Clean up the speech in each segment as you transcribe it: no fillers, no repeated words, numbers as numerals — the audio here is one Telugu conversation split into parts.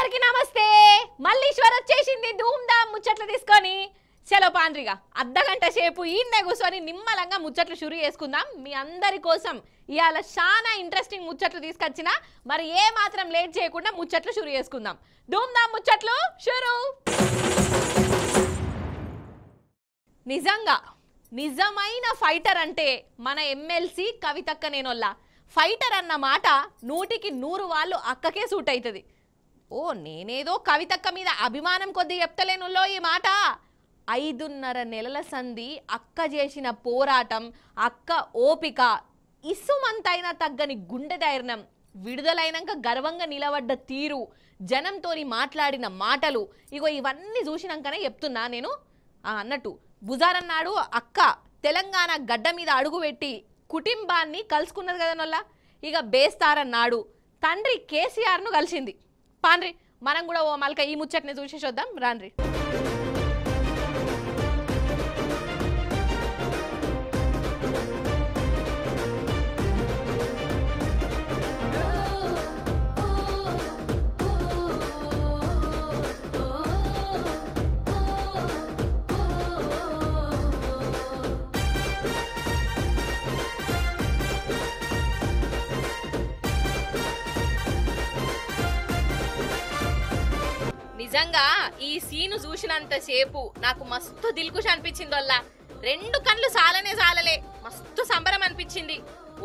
అందరికి నమస్తే. మల్లీశ్వర్ వచ్చేసింది ధూమ్ ధామ్ ముచ్చట్లు తీసుకొని. చలో పాండ్రిగా అర్ధగంట సేపు ఈయన్నే కూర్చొని నిమ్మలంగా ముచ్చట్లు షురు చేసుకుందాం. మీ అందరి కోసం ఇవాళ చాలా ఇంట్రెస్టింగ్ ముచ్చట్లు తీసుకొచ్చిన. మరి ఏ మాత్రం లేట్ చేయకుండా ముచ్చట్లు షురు చేసుకుందాం. ధూమ్ ధామ్ ముచ్చట్లు షురు. నిజంగా నిజమైన ఫైటర్ అంటే మన ఎమ్మెల్సీ కవితక్క నేనొల్లా. ఫైటర్ అన్న మాట 100కి 100 వాళ్ళు అక్కకే సూట్ అవుతుంది. ఓ నేనేదో కవితక్క మీద అభిమానం కొద్ది చెప్తలేనులో ఈ మాట. 5.5 నెలల సంధి అక్క చేసిన పోరాటం, అక్క ఓపిక, ఇసుమంతైనా తగ్గని గుండె ధైర్యం, విడుదలైనాక గర్వంగా నిలబడ్డ తీరు, జనంతోని మాట్లాడిన మాటలు, ఇగో ఇవన్నీ చూసినాకనే చెప్తున్నా నేను. అన్నట్టు బుజారన్నాడు అక్క తెలంగాణ గడ్డ మీద అడుగుపెట్టి కుటుంబాన్ని కలుసుకున్నది కదా నొల్ల. ఇక బేస్తారన్నాడు తండ్రి కేసీఆర్ను కలిసింది. పాండ్రి మనం కూడా ఓ మల్క ఈ ముచ్చట్ని చూసేసొద్దాం రాండ్రి. నిజంగా ఈ సీను చూసినంత సేపు నాకు మస్తు దిల్కుష్ అనిపించిందల్లా. 2 కళ్ళు సాలలే మస్తు సంబరం అనిపించింది.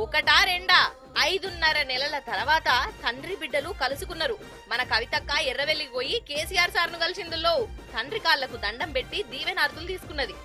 ఒకటా రెండా 5.5 నెలల తర్వాత తండ్రి బిడ్డలు కలుసుకున్నారు. మన కవితక్క ఎర్రవెల్లికి పోయి కేసీఆర్ సార్ను కలిసిందులో తండ్రి కాళ్లకు దండం పెట్టి దీవెనార్తులు తీసుకున్నది.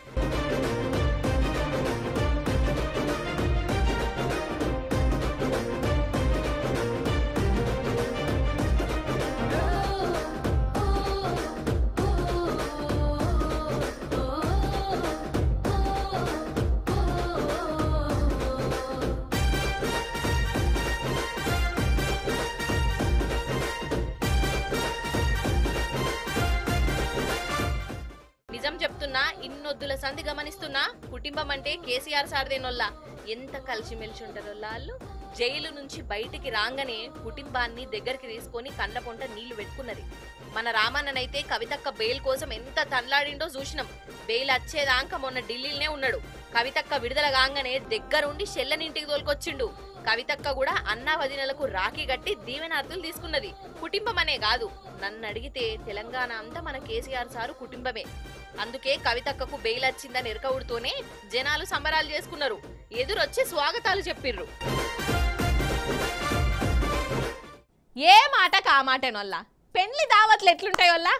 నిజం చెప్తున్నా, ఇన్నొద్దుల సంధి గమనిస్తున్నా, కుటుంబం అంటే కేసీఆర్ సార్దేనొల్లా. ఎంత కలిసిమెలిసి ఉంటారో వాళ్ళు. జైలు నుంచి బయటికి రాగానే కుటుంబాన్ని దగ్గరికి తీసుకొని కండ్ల పొంట నీళ్లు పెట్టుకున్నది. మన రామన్ననైతే కవితక్క బెయిల్ కోసం ఎంత తన్లాడిండో చూసినాం. బెయిల్ వచ్చేదాకా మొన్న ఢిల్లీలోనే ఉన్నాడు. కవితక్క విడుదల కాగానే దగ్గరుండి చెల్లెనింటికి తోలుకొచ్చిండు. కవితక్క కూడా అన్నా వదినలకు రాఖీ గట్టి దీవెనార్తులు తీసుకున్నది. కుటుంబం అనే కాదు, నన్ను అడిగితే తెలంగాణ అంతా మన కేసీఆర్ సారు కుటుంబమే. అందుకే కవితక్కకు బెయిల్ వచ్చిందని ఎరకవుడుతోనే జనాలు సంబరాలు చేసుకున్నారు. ఎదురొచ్చి స్వాగతాలు చెప్పిర్రు. ఏ మాటకు ఆ మాటేనొల్లా. పెళ్లి దావత్లు ఎట్లుంటాయోల్లా.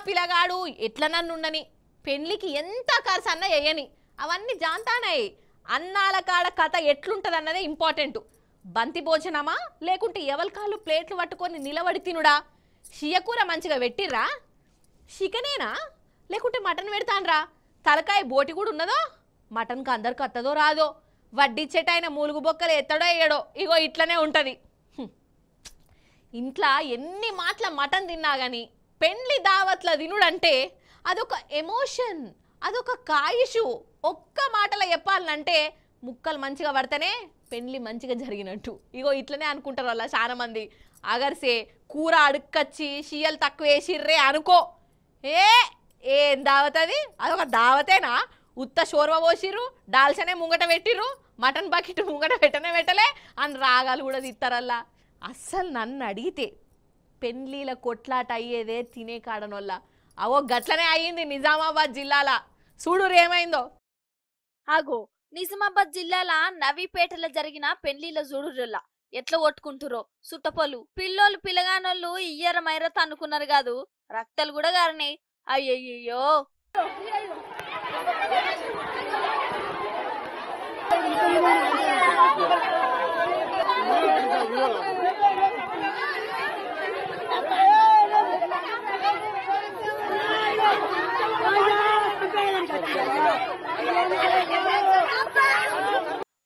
పిల్లగాడు ఎట్లనన్నుండని, పెళ్లికి ఎంత ఖర్చు అన్నా వేయని, అవన్నీ జాంతానాయి. అన్నాల కాడ కథ ఎట్లుంటదన్నదే ఇంపార్టెంట్. బంతి భోజనమా లేకుంటే ఎవరికాళ్ళు ప్లేట్లు పట్టుకొని నిలబడి తినుడా? షియకూర మంచిగా పెట్టిర్రా? చికెనేనా లేకుంటే మటన్ పెడతాన్రా? తలకాయ బోటి కూడా ఉన్నదో? మటన్కి అందరికి అత్తదో రాదో? వడ్డిచ్చేటైన మూలుగు బొక్కలు ఎత్తడో వేయడో? ఇగో ఇట్లనే ఉంటుంది. ఇంట్లో ఎన్ని మాటల మటన్ తిన్నా కానీ పెండ్లి దావత్ల తినుడంటే అదొక ఎమోషన్, అదొక కాయిషు. ఒక్క మాటలో చెప్పాలంటే ముక్కలు మంచిగా పడితేనే పెండ్లి మంచిగా జరిగినట్టు. ఇగో ఇట్లనే అనుకుంటారు వాళ్ళ చాలా మంది. అగర్సే కూర అడుక్కచ్చి షియలు తక్కువ వేసిర్రే అనుకో, ఏం దావత్ అది? అదొక దావతేనా? ఉత్త షోర్వ పోసిర్రు, డాల్చనే ముంగట పెట్టిర్రు, మటన్ బకెట్ ముంగట పెట్టలే అని రాగాలు కూడా తిత్తారల్లా. అస్సలు నన్ను అడిగితే పెండ్లీల కొట్లాట అయ్యేదే తినే కాడనొల్ల. అవో గట్లనే అయ్యింది నిజామాబాద్ జిల్లాల. చూడు ఏమైందో. ఆగో నిజామాబాద్ జిల్లాల నవీపేటలో జరిగిన పెళ్లిలో చూడుర్రల్లా ఎట్లా కొట్టుకుంటురో. సుట్టపోలు పిల్లోళ్ళు పిల్లగానోళ్ళు ఇయ్యర మైరత అనుకున్నారు కాదు, రక్తాలు కూడా గారినాయి. అయ్యయ్యో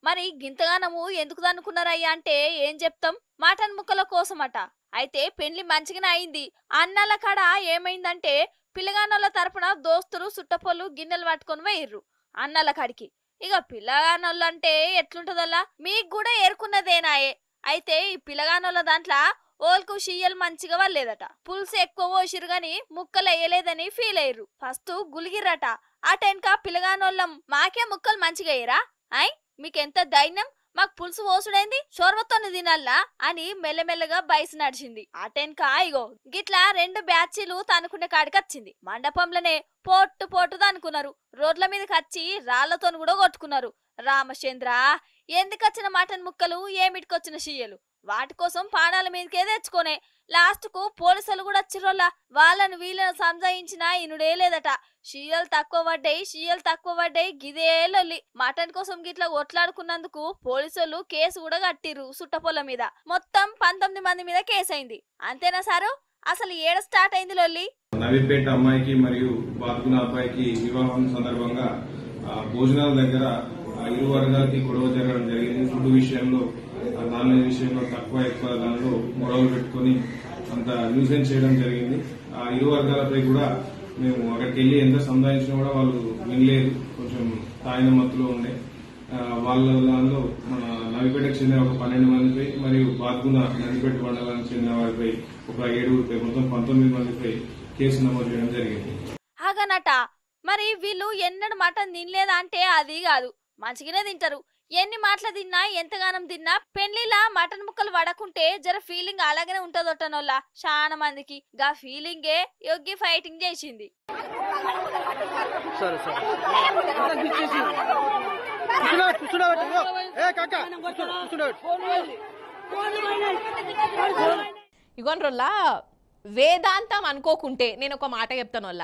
మరి గింతగానము ఎందుకు అనుకున్నారయ్యా అంటే ఏం చెప్తాం, మటన్ ముక్కల కోసమట. అయితే పెళ్లి మంచిగానే అయింది. అన్నాల కాడ ఏమైందంటే పిల్లగానోళ్ళ తరపున దోస్తులు సుట్టపోలు గిన్నెలు పట్టుకొని వేయిర్రు అన్నాల కాడికి. ఇక పిల్లగానోళ్ళు అంటే ఎట్లుంటదల్లా మీకు కూడా ఏరుకున్నదేనాయే. అయితే ఈ పిల్లగానోళ్ళ దాంట్లో ఓల్కు షియ్యలు మంచిగా వాళ్ళేదట. పులుసు ఎక్కువ పోసిరు గాని ముక్కలు వేయలేదని ఫీల్ అయ్యారు. ఫస్ట్ గులిగిర్రట. అటెన్క పిల్లగానోళ్ళం మాకే ముక్కలు మంచిగా అయ్యరా అయ్ మీకెంత ధైర్యం, మాకు పులుసు పోసుడైంది షోర్వతోని తినల్లా అని మెల్లమెల్లగా బయసు నడిచింది. అటెన్క ఇగో గిట్లా 2 బ్యాచీలు తనుకునే కాడికి వచ్చింది. మండపంలోనే పోట్టు పోటు అనుకున్నారు. రోడ్ల మీదకి వచ్చి రాళ్లతో కూడా కొట్టుకున్నారు. రామచంద్ర ఎందుకొచ్చిన మటన్ ముక్కలు ఏమిటికొచ్చిన షియ్యలు వాటి కోసం పానాల మీదకే తెచ్చుకోనే లాస్ట్ కు పోలీసులు కూడా వచ్చిరోల్లా. వాళ్ళను వీళ్ళను సంజాయించినా ఇనుడే లేదట. షియ్యలు తక్కువ పడ్డాయి గిదే లొల్లి. మటన్ కోసం గిట్లా కొట్లాడుకున్నందుకు పోలీసులు కేసు కూడా కట్టిర్రు సుట్టపొల్ల మీద. మొత్తం 19 మంది మీద కేసు అయింది. అంతేనా సారు? అసలు ఏడ స్టార్ట్ అయింది లొల్లి? నవీపేట అమ్మాయికి మరియు బాతుకున్న అబ్బాయికి వివాహం సందర్భంగా భోజనాల దగ్గర ఇరు వర్గాలకి గొడవ జరగడం జరిగింది. ఫుడ్ విషయంలో నాన్ వెజ్ విషయంలో ఎక్కువ దానిలో గొడవలు పెట్టుకుని అంత న్యూసెన్స్ చేయడం జరిగింది. ఆ ఇరు వర్గాలపై కూడా మేము అక్కడికి వెళ్లి ఎంత సంధానించినా కూడా వాళ్ళు వినలేదు. కొంచెం తాయిన మత్తులో ఉండే వాళ్ళ దానిలో మన నవిపేటకు చెందిన ఒక 12 మందిపై మరియు బాద్గున నందిపేట మండలానికి చెందిన వారిపై ఒక 7 మొత్తం 19 మందిపై కేసు నమోదు చేయడం జరిగింది. ఆగనట మరి వీళ్ళు ఎన్నడు మటన్ తినలేదా అంటే అది కాదు, మంచిగానే తింటారు. ఎన్ని మాటలు తిన్నా ఎంతగానం తిన్నా పెళ్లిలా మటన్ ముక్కలు వడకుంటే జర ఫీలింగ్ అలాగనే ఉంటదొట్టనోళ్ళ చాలా మందికి. గా ఫీలింగే యోగి ఫైటింగ్ చేసింది. ఇగోన్రోల్లా వేదాంతం అనుకోకుంటే నేను ఒక మాట చెప్తానోళ్ళ.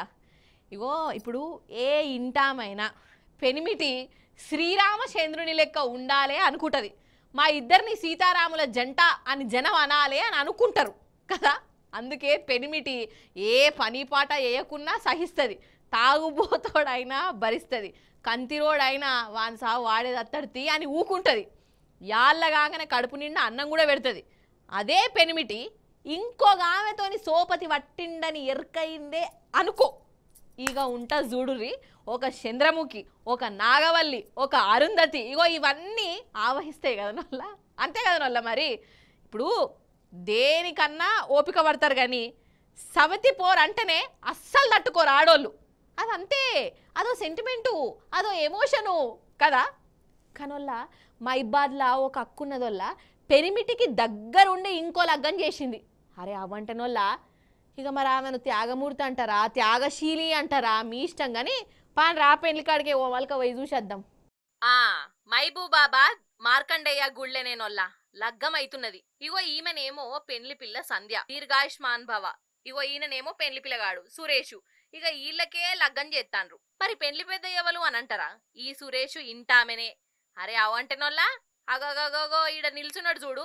ఇగో ఇప్పుడు ఏ ఇంటామైనా పెనిమిటి శ్రీరామచంద్రుని లెక్క ఉండాలి అనుకుంటుంది. మా ఇద్దరిని సీతారాముల జంట అని జనం అనాలి అని అనుకుంటారు కదా. అందుకే పెనిమిటి ఏ పని పాట వేయకున్నా సహిస్తుంది. తాగుబోతోడైనా భరిస్తుంది. కంతిరోడైనా వాని సాగు వాడేదత్తడితి అని ఊకుంటుంది. యాళ్ళగానే కడుపు నిండా అన్నం కూడా పెడుతుంది. అదే పెనిమిటి ఇంకొక ఆమెతోని సోపతి పట్టిండని ఎరుకయిందే అనుకో, ఇక ఉంటా చూడుర్రి ఒక చంద్రముఖి, ఒక నాగవల్లి, ఒక అరుంధతి. ఇగో ఇవన్నీ ఆవహిస్తాయి కదా నొల్ల. అంతే కదా నొల్ల. మరి ఇప్పుడు దేనికన్నా ఓపిక పడతారు కానీ సవతి పోరు అంటేనే అస్సలు తట్టుకోరు ఆడోళ్ళు. అదంతే, అదో సెంటిమెంటు, అదో ఎమోషను కదా. కనొల్ల మైబాద్లా ఒక అక్కున్నదొల్ల పెరిమిటికి దగ్గరుండి ఇంకో లగ్గం చేసింది. అరే అవంటనొల్ల ఇక మరి ఆమెను త్యాగమూర్తి అంటారా త్యాగశీలి అంటారా మీ ఇష్టం కానీ పాన్ రా పెళ్లికాడికి ఓ వాళ్ళక పోయి చూసేద్దాం. మహబూబాబాద్ మార్కండేయ గుళ్ళెనేనొల్ల లగ్గం అయితున్నది. ఇగో ఈమెనేమో పెండ్లి పిల్ల సంధ్య, దీర్ఘాయుష్మాన్ భవ. ఇగో ఈయననేమో పెండ్లి పిల్లగాడు సురేషు. ఇక వీళ్ళకే లగ్గం చేస్తాండ్రు. మరి పెండ్లి పెద్ద ఎవలు అని అంటారా? ఈ సురేషు ఇంటామెనే. అరే అవంటేనొల్లా అగగగో ఈడ నిల్చున్నాడు చూడు,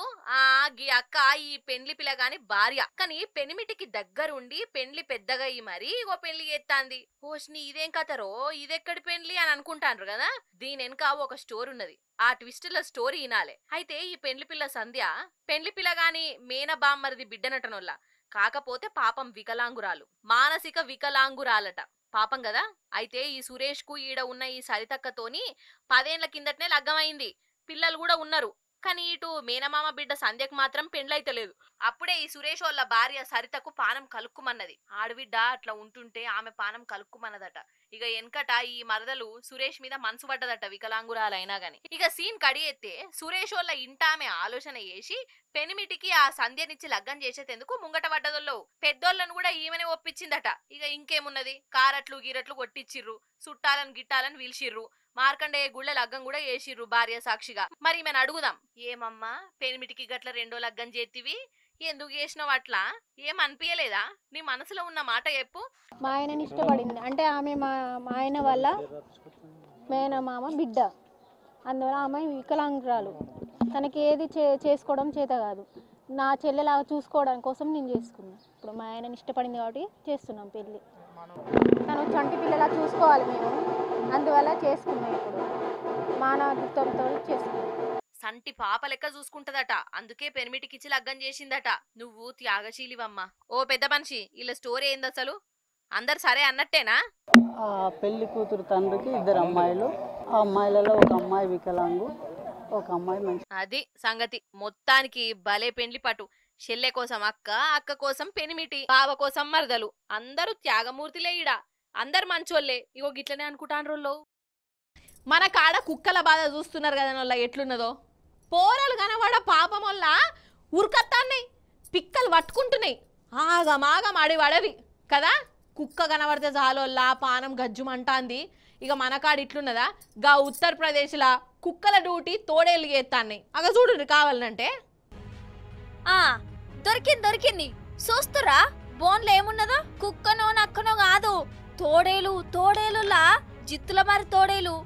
గీ అక్క ఈ పెండ్లి పిల్లగాని భార్య. కానీ పెనిమిటికి దగ్గరుండి పెండ్లి పెద్దగా ఈ మరి ఇగో పెళ్లి చేస్తాంది. ఓష్ని ఇదేం కథరో, ఇదెక్కడి పెండ్లి అని అనుకుంటాండ్రు కదా. దీని వెనక ఒక స్టోరీ ఉన్నది. ఆ ట్విస్టుల స్టోరీ వినాలే. అయితే ఈ పెండ్లి పిల్ల సంధ్య పెండ్లి పిల్లగాని మేన బామ్మరిది బిడ్డనటనొల్ల. కాకపోతే పాపం వికలాంగురాలు, మానసిక వికలాంగురాలట. పాపం కదా. అయితే ఈ సురేష్ కు ఈడ ఉన్న ఈ సరితక్కతోని 10 ఏళ్ల కిందటనే లగ్గమైంది. పిల్లలు కూడా ఉన్నారు. కానీ ఇటు మేనమామ బిడ్డ సంధ్యకు మాత్రం పెండ్లైతలేదు. అప్పుడే ఈ సురేష్ వాళ్ళ భార్య సరితకు పానం కలుక్కుమన్నది. ఆడబిడ్డ అట్లా ఉంటుంటే ఆమె పానం కలుక్కుమన్నదట. ఇక వెనకట ఈ మరదలు సురేష్ మీద మనసు పడ్డదట వికలాంగురాలైనా గాని. ఇక సీన్ కడియెత్తే సురేష్ వాళ్ళ ఇంటామె ఆలోచన చేసి పెనిమిటికి ఆ సంధ్యనిచ్చి లగ్గం చేసేందుకు ముంగట పడ్డదోళ్ళు. పెద్దోళ్ళను కూడా ఈమెనే ఒప్పించిందట. ఇక ఇంకేమున్నది, కారట్లు గీరట్లు కొట్టిచ్చిర్రు, చుట్టాలను గిట్టాలని పిలిచిర్రు. మార్కండేయ గుళ్ళ లగ్గం కూడా చేసిర్రు భార్య సాక్షిగా. మరి ఈమెను అడుగుదాం, ఏమమ్మా పెనిమిటికి గట్ల 2వ లగ్గం చేతివి, ఎందుకు చేసినావు అట్లా? ఏం అనిపించలేదా? నీ మనసులో ఉన్న మాట చెప్పు. మా ఆయనని ఇష్టపడింది అంటే ఆమె మా ఆయన వల్ల మేనమామ బిడ్డ, అందువల్ల ఆమె వికలాంగురాలు. తనకి ఏది చేసుకోవడం చేత కాదు. నా చెల్లెలాగా చూసుకోవడం కోసం నేను చేసుకున్నాను. ఇప్పుడు మా ఆయనని ఇష్టపడింది కాబట్టి చేస్తున్నాం పెళ్ళి. తను చంటి పిల్లలా చూసుకోవాలి మేము, అందువల్ల చేసుకున్నాం. ఇప్పుడు మానవత్వంతో చేసుకున్నాం. సంటి పాప లెక్క చూసుకుంటదట. అందుకే పెనిమిటికిచ్చి లగ్గం చేసిందట. నువ్వు త్యాగశీలివమ్మా. ఓ పెద్ద మనిషి, ఇలా స్టోరీ ఏంది అసలు? అందరు సరే అన్నట్టేనా? పెళ్లి కూతురు తండ్రికి 2 అమ్మాయిలు. ఆ అమ్మాయిలలో ఒక అమ్మాయి వికలాంగు, ఒక అమ్మాయి మంచి. అది సంగతి. మొత్తానికి భలే పెండ్లి పట్టు. చెల్లె కోసం అక్క, అక్క కోసం పెనిమిటి, బావ కోసం మరదలు, అందరూ త్యాగమూర్తిలే ఈడ. అందరు మంచోళ్ళే. ఇగో గిట్లనే అనుకుంటాండ్రోళ్ళు. మన కాడ కుక్కల బాధ చూస్తున్నారు కదా నొల్ల ఎట్లున్నదో. పోరలు కనబడ పాపం వల్ల ఉరకత్తాన్నాయి, పిక్కలు పట్టుకుంటున్నాయి, ఆగమాగం అడివడవి కదా. కుక్క కనబడితే చాలోల్లా పానం గజ్జుమంటాంది. ఇక మన కాడ ఇట్లున్నదా? గా ఉత్తరప్రదేశ్లా కుక్కల డ్యూటీ తోడేళ్ళు చేస్తాన్నాయి. అగ చూడు కావాలంటే. ఆ దొరికింది చూస్తురా. బోన్లో ఏమున్నదో? కుక్కనో నక్కనో కాదు, తోడేలులా జిత్తుల మరి తోడేలు.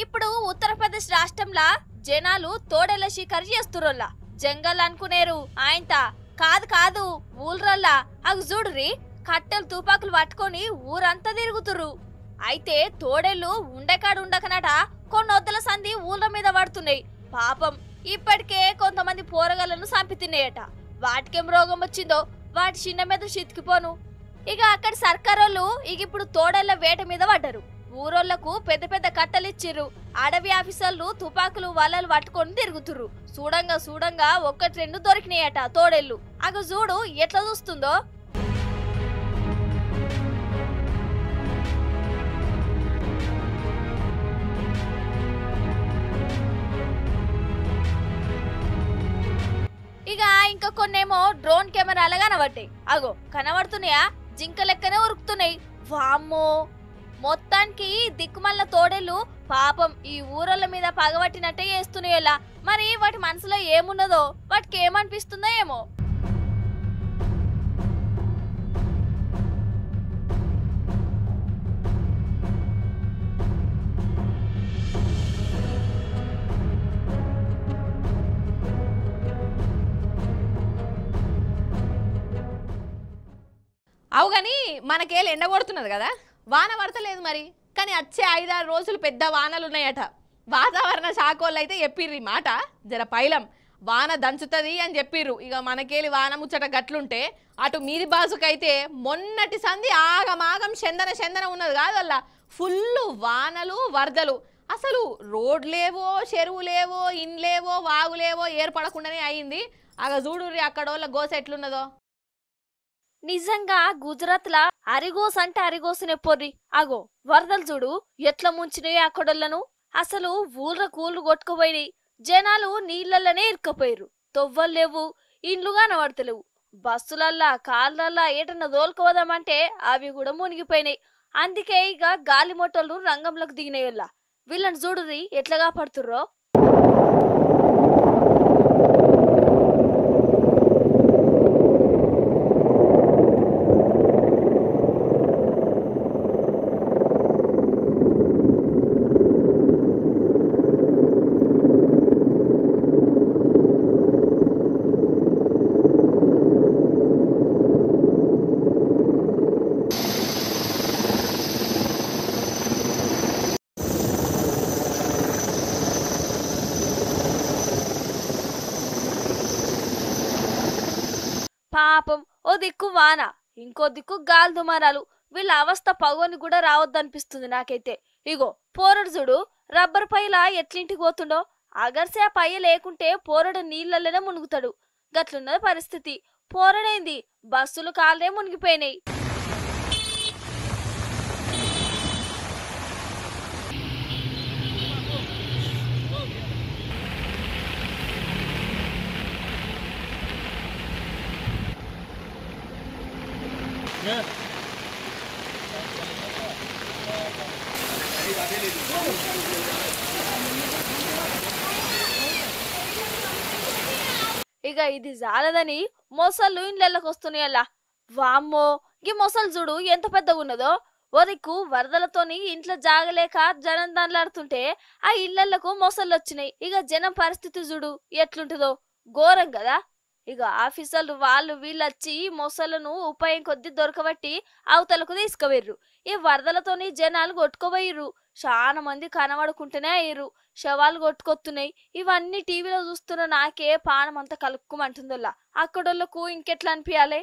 ఇప్పుడు ఉత్తరప్రదేశ్ రాష్ట్రంలో జనాలు తోడేళ్ల షికారు చేస్తుర్రోళ్ళ. జంగల్ అనుకునేరు ఆయనత కాదు ఊళ్ళల్లా. అగు చూడురి, కట్టెలు తుపాకులు పట్టుకొని ఊరంతా తిరుగుతుర్రు. అయితే తోడేళ్లు ఉండకాడు ఉండకనట కొన్ని వద్దల సంధి ఊళ్ళ మీద పడుతున్నాయి. పాపం ఇప్పటికే కొంతమంది పోరగాళ్ళను చంపితిన్నాయట. వాటికేం రోగం వచ్చిందో వాటి చిన్న మీద చితికిపోను. ఇక అక్కడ సర్కారోళ్ళు ఇప్పుడు తోడేళ్ల వేట మీద పడ్డారు. ఊరోళ్లకు పెద్ద పెద్ద కట్టలు ఇచ్చిర్రు. అడవి ఆఫీసర్లు తుపాకులు వలలు పట్టుకొని తిరుగుతుర్రు. చూడంగా ఒక్కటి రెండు దొరికినాయట తోడేళ్లు. అగ చూడు ఎట్లా చూస్తుందో. ఇక ఇంకా కొన్నేమో డ్రోన్ కెమెరాలు కనబడ్డాయి. అగో కనబడుతున్నాయా? జింక లెక్కనే ఉరుకుతున్నాయి. వామ్మో, మొత్తానికి దిక్కుమల్ల తోడేళ్ళు పాపం ఈ ఊరల మీద పగబట్టినట్టే చేస్తున్నాయలా. మరి వాటి మనసులో ఏమున్నదో, వాటికి ఏమనిపిస్తుందో ఏమో. అవు కానీ మనకేళ్ళు ఎండ కొడుతున్నది కదా, వాన పడతలేదు మరి. కానీ వచ్చే 5-6 రోజులు పెద్ద వానలు ఉన్నాయట. వాతావరణ శాఖ వాళ్ళు అయితే చెప్పిర్రు ఈ మాట. జర పైలం వాన దంచుతుంది అని చెప్పిర్రు. ఇక మనకేలి వాన ముచ్చట గట్లుంటే అటు మీది బాజుకైతే మొన్నటి సంధి ఆగమాగం చందన ఉన్నది కాదు. వల్ల ఫుల్ వానలు వరదలు. అసలు రోడ్లేవో, చెరువులేవో, ఇండ్లేవో, వాగులేవో ఏర్పడకుండానే అయింది. అగ చూడుర్రి అక్కడోళ్ళ గోస ఎట్లున్నదో. నిజంగా గుజరాత్ లా అరిగోస్ అంటే అరిగోసునే పొర్రి. అగో వరదలు చూడు ఎట్లా ముంచినాయో అక్కడోళ్ళను. అసలు ఊళ్ళ కూళ్ళు కొట్టుకుపోయినాయి. జనాలు నీళ్లలోనే ఇరుక్కపోయారు. తొవ్వలు లేవు, ఇండ్లు కనబడతలేవు. బస్సులల్లా కార్లల్లా ఏటన్నా దోలుకోదామంటే అవి కూడా మునిగిపోయినాయి. అందుకే ఇక గాలి మొట్టలు రంగంలోకి దిగినాయోళ్ళ. వీళ్ళని చూడుర్రి ఎట్లా పడుతుర్రో. పాపం ఓ దిక్కు వాన, ఇంకో దిక్కు గాలి దుమారాలు. వీళ్ళ అవస్థ పగోని కూడా రావద్దనిపిస్తుంది నాకైతే. ఇగో పోరడు చూడు రబ్బర్ పైలా ఎట్లింటికి పోతుండో. అగర్సే ఆ పయ్య లేకుంటే పోరడు నీళ్లలోనే మునుగుతాడు. గట్లున్నది పరిస్థితి. పోరడైంది బస్సులు కాళ్ళే మునిగిపోయినాయి. ఇక ఇది జాలదని మొసళ్ళు ఇండ్లకి వస్తున్నాయల్లా. వామ్మో, ఈ మొసలు చూడు ఎంత పెద్దగా ఉన్నదో. వరకు వరదలతోని ఇంట్లో జాగలేక జనం దండలాడుతుంటే ఆ ఇళ్లకు మొసళ్ళు వచ్చినాయి. ఇక జనం పరిస్థితి చూడు ఎట్లుంటుందో. ఘోరం కదా. ఇక ఆఫీసర్లు వాళ్ళు వీళ్ళొచ్చి మొసలను ఉపాయం కొద్ది దొరకబట్టి అవతలకు తీసుకుపోయిర్రు. ఈ వరదలతోని జనాలు కొట్టుకోబోయిర్రు. చాలా మంది కనబడుకుంటూనే అయ్యారు. శవాలు కొట్టుకొస్తున్నాయి. ఇవన్నీ టీవీలో చూస్తున్న నాకే పానం అంతా కలుక్కుమంటుందోలా. అక్కడోళ్ళకు ఇంకెట్లా అనిపించాలి?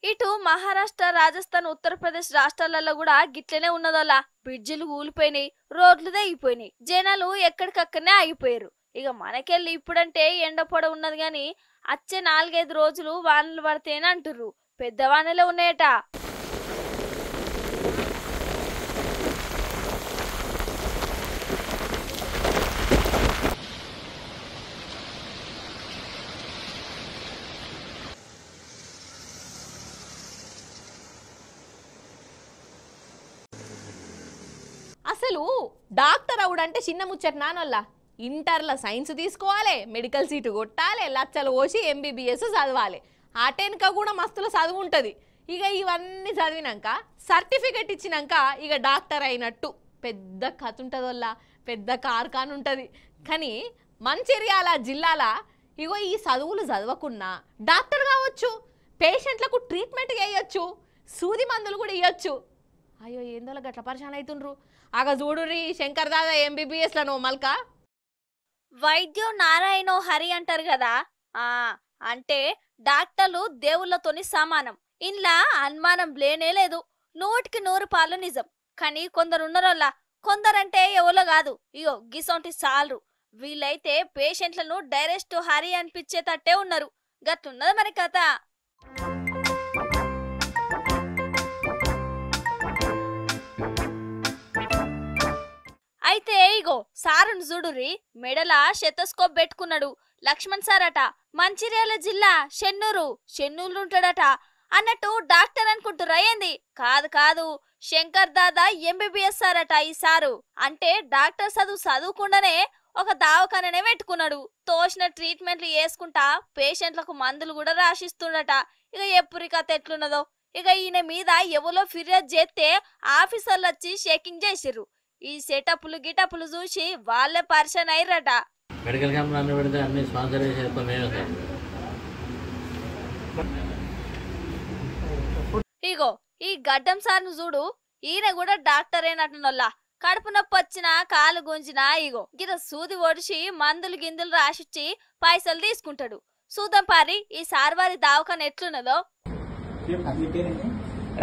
ఇటు మహారాష్ట్ర, రాజస్థాన్, ఉత్తరప్రదేశ్ రాష్ట్రాలలో కూడా గిట్లనే ఉన్నదోలా. బ్రిడ్జిలు కూలిపోయినాయి, రోడ్లు తెగిపోయినాయి, జనాలు ఎక్కడికక్కడనే ఆగిపోయారు. ఇక మనకెళ్ళి ఇప్పుడంటే ఎండ పొడ ఉన్నది గాని వచ్చే 4-5 రోజులు వానలు పడితేనే అంటుర్రు. పెద్ద వానలే ఉన్నాయట. అసలు డాక్టర్ అవుడంటే చిన్న ముచ్చట నానోళ్ళ. ఇంటర్లో సైన్స్ తీసుకోవాలి, మెడికల్ సీటు కొట్టాలి, లచ్చలు పోసి ఎంబీబీఎస్ చదవాలి. అటెనక కూడా మస్తులో చదువు ఉంటుంది. ఇక ఇవన్నీ చదివినాక సర్టిఫికెట్ ఇచ్చినాక ఇక డాక్టర్ అయినట్టు పెద్ద కథ ఉంటుంది వల్ల, పెద్ద కార్ఖాన్ ఉంటుంది. కానీ మంచిర్యాల జిల్లాల ఇగో ఈ చదువులు చదవకున్నా డాక్టర్ కావచ్చు, పేషెంట్లకు ట్రీట్మెంట్ చేయొచ్చు, సూది మందులు కూడా ఇవ్వచ్చు. అయ్యో ఏందో గట్ల పరిశాన్ అవుతుండ్రు. ఆగ చూడుర్రి శంకర్ దాదా ఎంబీబీఎస్లను మల్కా. వైద్యం నారాయణో హరి అంటారు కదా. అంటే డాక్టర్లు దేవుళ్ళతోని సమానం. ఇంట్లో అనుమానం లేనే లేదు. 100% నిజం. కానీ కొందరున్నరోళ్ళ, కొందరంటే ఎవరో కాదు, ఇగో గిసొంటి సాల్రు. వీళ్ళైతే పేషెంట్లను డైరెక్ట్ హరి అనిపించేటట్టే ఉన్నారు. గట్లున్నది మరి కథ. అయితే ఇగో సారును చూడుర్రి, మెడల శెతస్కోప్ పెట్టుకున్నాడు. లక్ష్మణ్ సార్ అట. మంచిర్యాల జిల్లా షెన్నూరు ఉంటాడట. అన్నట్టు డాక్టర్ అనుకుంటురా ఏంది? కాదు, శంకర్ దాదా ఎంబీబీఎస్ సార్ అట ఈ సారు. అంటే డాక్టర్ చదువుకుండానే ఒక దావఖాననే పెట్టుకున్నాడు. తోసిన ట్రీట్మెంట్లు వేసుకుంటా పేషెంట్లకు మందులు కూడా రాసిస్తుండట. ఇక ఎప్పుడు కథ ఎట్లున్నదో. ఇక ఈయన మీద ఎవరో ఫిర్యాదు చేస్తే ఆఫీసర్లు వచ్చి చెకింగ్ చేసిర్రు. ఈ సెటప్లు గిటప్లు చూసి వాళ్ళే పరిచయం అయ్యారట. మెడికల్ క్యాంప్ అన్ని పెడితే అన్ని స్పాన్సర్ చేసేది మేమే సార్. ఇగో ఈ గడ్డం సార్ను చూడు, ఈయన కూడా డాక్టర్ అయినట్టునోళ్ళ. కడుపు నొప్పి వచ్చినా, కాలు గుంజినా ఇగో గిర సూది ఒడిచి మందులు గిందులు రాసిచ్చి పైసలు తీసుకుంటాడు. చూద్దాం పారి ఈ సార్ వారి దావఖాన ఎట్లున్నదో.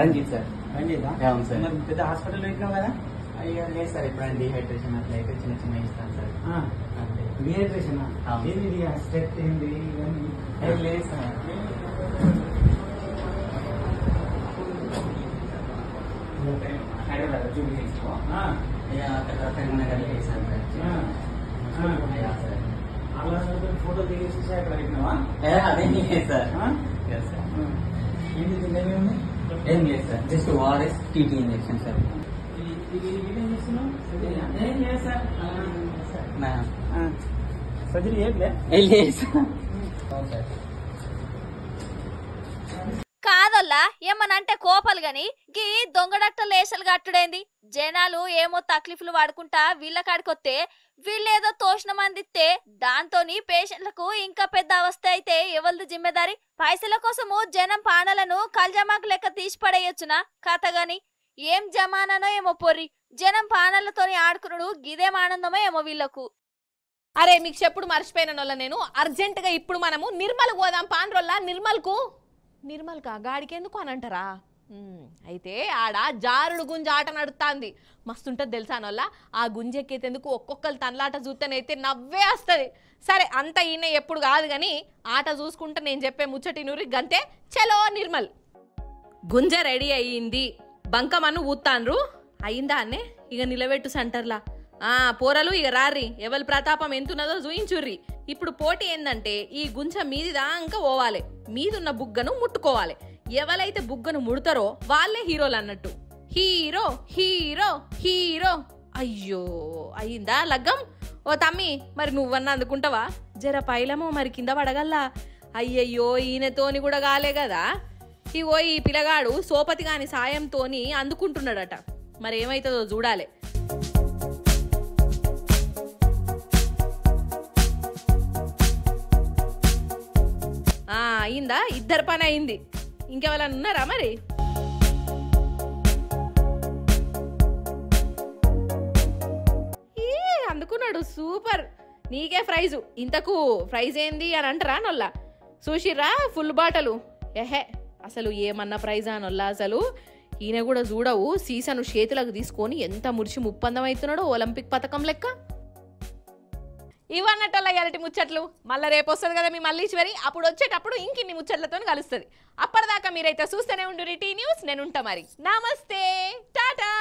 రంజిత్ సార్. అవును సార్. పెద్ద హాస్పిటల్ పెట్టినావు కదా? అయ్యో లేదు సార్, ఎప్పుడైనా డిహైడ్రేషన్ అట్లయితే చిన్న ఇస్తాను సార్. డిహైడ్రేషన్ ఏంది? స్టెప్ ఏంది? లేదు సార్. హైదరాబాద్ జూబ్లీహిల్స్ లో అక్కడ కరీంనగర్ వేసాను సార్. అలా ఫోటో దిగేసి అక్కడ పెట్టినావా? అదే లేదు సార్. ఏంటి ఏమేమి? ఏం లేదు sir, just ORS TT injection sir. Surgery ఏం లేదు సార్. కాదల్లా ఏమనంటే కోపాలు గాని గీ దొంగ డాక్టర్లు ఏసలు కట్టుడైంది. జనాలు ఏమో తక్లీఫ్లు వాడుకుంటా వీళ్ళ కాడికొస్తే వీళ్ళేదో తోషణ మందిస్తే దాంతోని పేషెంట్లకు ఇంకా పెద్ద అవస్థ అయితే ఎవరిది జిమ్మెదారి? పైసల కోసము జనం పానాలను కల్జమాకు లెక్క తీసి పడేయొచ్చునా కథ గాని. ఏం జమానానో ఏమో పొర్రి, జనం పానాలతోని ఆడుకున్నాడు గిదేం ఆనందమో ఏమో వీళ్ళకు. అరే మీకు చెప్పుడు మర్చిపోయిన నేను అర్జెంటుగా ఇప్పుడు మనము నిర్మల్ పోదాం పాండ్రోల్లా. నిర్మల్కా గాడికెందుకు అని అంటారా? అయితే ఆడ జారుడు గుంజ ఆట నడుస్తుంది, మస్తుంటుంది తెలుసానోళ్ళ. ఆ గుంజెక్కేందుకు ఒక్కొక్కరు తనలాట చూస్తేనైతే నవ్వే వస్తుంది. సరే అంత ఈయన ఎప్పుడు కాదు కానీ ఆట చూసుకుంటే నేను చెప్పే ముచ్చటి నూరి గంతే. చలో నిర్మల్. గుంజ రెడీ అయ్యింది, బంకమన్ను ఊతాన్రు. అయిందా అన్నే? ఇక నిలబెట్టు సెంటర్లా. పోరలు ఇక రార్రి, ఎవరి ప్రతాపం ఎంతున్నదో చూయించుర్రి. ఇప్పుడు పోటీ ఏందంటే ఈ గుంజ మీది దాకా పోవాలి, మీదున్న బుగ్గను ముట్టుకోవాలి. ఎవరైతే బుగ్గను ముడతారో వాళ్ళే హీరోలు అన్నట్టు. Hero hero hero. అయ్యో అయిందా లగ్గం? ఓ తమ్మి మరి నువ్వన్నా అందుకుంటావా? జర పైలమో మరి కింద పడగల్లా. అయ్యయ్యో ఈయనతోని కూడా కాలే కదా. ఇగో ఈ పిల్లగాడు సోపతి గాని సాయంతోని అందుకుంటున్నాడట. మరి ఏమైతుందో చూడాలి. అయిందా? ఇద్దరు పని అయింది. ఇంకెవరైనా ఉన్నారా మరి? అందుకున్నాడు, సూపర్. నీకే ప్రైజు. ఇంతకు ప్రైజ్ ఏంది అని అంటారా నొల్లా? చూసిర్రా ఫుల్ బాటలు. ఎహే అసలు ఏమన్నా ప్రైజా నొల్లా? అసలు ఈయన కూడా చూడవు సీసాను చేతులకు తీసుకొని ఎంత ముడిచి ముప్పందం అవుతున్నాడో ఒలింపిక్ పథకం లెక్క. ఇవన్నట్టల్లా ఎలాంటి ముచ్చట్లు. మళ్ళీ రేపు వస్తుంది కదా మీ మల్లీశ్వరి. అప్పుడు వచ్చేటప్పుడు ఇంకిన్ని ముచ్చట్లతో కలుస్తుంది. అప్పటిదాకా మీరైతే చూస్తూనే ఉండు టీ న్యూస్. నేను ఉంటా మరి. నమస్తే, టాటా.